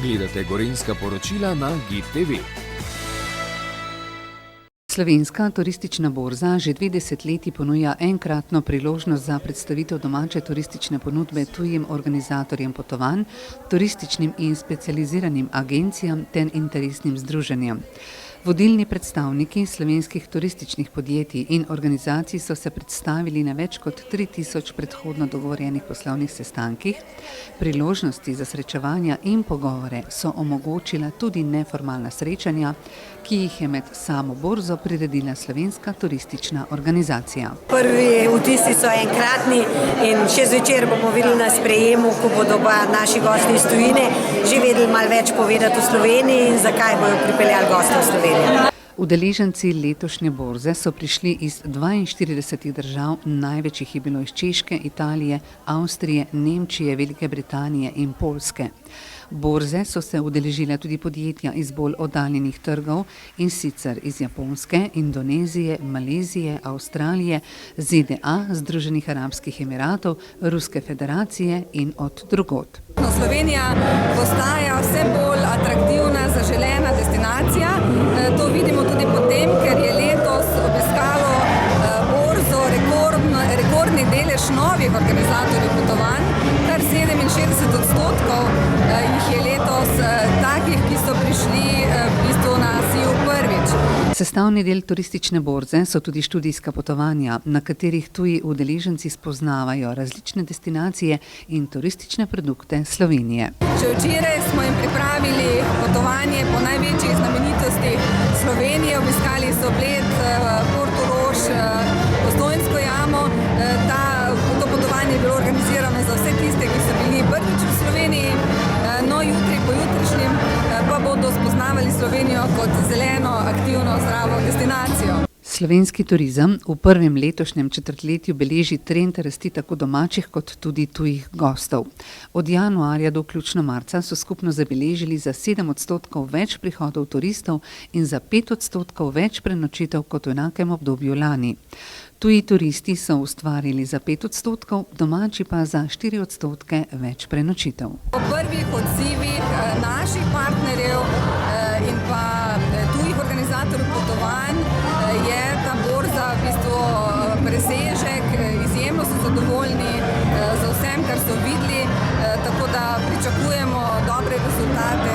Gledate Gorenjska poročila na GID TV. Slovenska turistična borza že 2 desetletji ponuja enkratno priložnost za predstavitev domače turistične ponudbe tujim organizatorjem potovanj, turističnim in specializiranim agencijam ter interesnim združenjem. Vodilni predstavniki slovenskih turističnih podjetij in organizacij so se predstavili na več kot 3000 predhodno dogovorjenih poslovnih sestankih. Priložnosti za srečevanja in pogovore so omogočila tudi neformalna srečanja, ki jih je med samo borzo priredila Slovenska turistična organizacija. Prvi vtisi so enkratni in še zvečer bomo videli na sprejemu, ko bodo naši gosti iz tujine že vedeli malo več povedati o Sloveniji in zakaj bojo pripeljali goste v Slovenijo. Udeleženci letošnje borze so prišli iz 42 držav, največ jih je bilo iz Češke, Italije, Avstrije, Nemčije, Velike Britanije in Poljske. Borze so se udeležila tudi podjetja iz bolj oddaljenih trgov, in sicer iz Japonske, Indonezije, Malezije, Avstralije, ZDA, Združenih arabskih emiratov, Ruske federacije in od drugod. Slovenija postaja vse bolj atraktivna, zaželena destinacija. To vidimo tudi potem, ker je letos obiskalo borzo rekordni delež novih organizatorjev potovanj, kar 67% jih je letos takih, ki so prišli v bistvu na SIU prvič. Sestavni del turistične borze so tudi študijska potovanja, na katerih tuji udeleženci spoznavajo različne destinacije in turistične produkte Slovenije. Še včeraj smo jim pripravili potovanje po največjih znamenitostih Slovenije, obiskali so Bled, Portorož, Postojnsko jamo. To potovanje je bilo organizirano za vse tiste, ki so bili prvič v Sloveniji, no jutri po jutrišnjem pa bodo spoznavali Slovenijo kot zeleno, aktivno, zdravo destinacijo. Slovenski turizem v prvem letošnjem četrtletju beleži trend rasti tako domačih kot tudi tujih gostov. Od januarja do vključno marca so skupno zabeležili za 7% več prihodov turistov in za 5% več prenočitev kot v enakem obdobju lani. Tuji turisti so ustvarili za 5%, domači pa za 4% več prenočitev. Po prvih odzivih naših partnerjev in pa tujih organizatorjev potovanj je ta borza v bistvu presežek, izjemno so zadovoljni za vsem, kar so videli, tako da pričakujemo dobre rezultate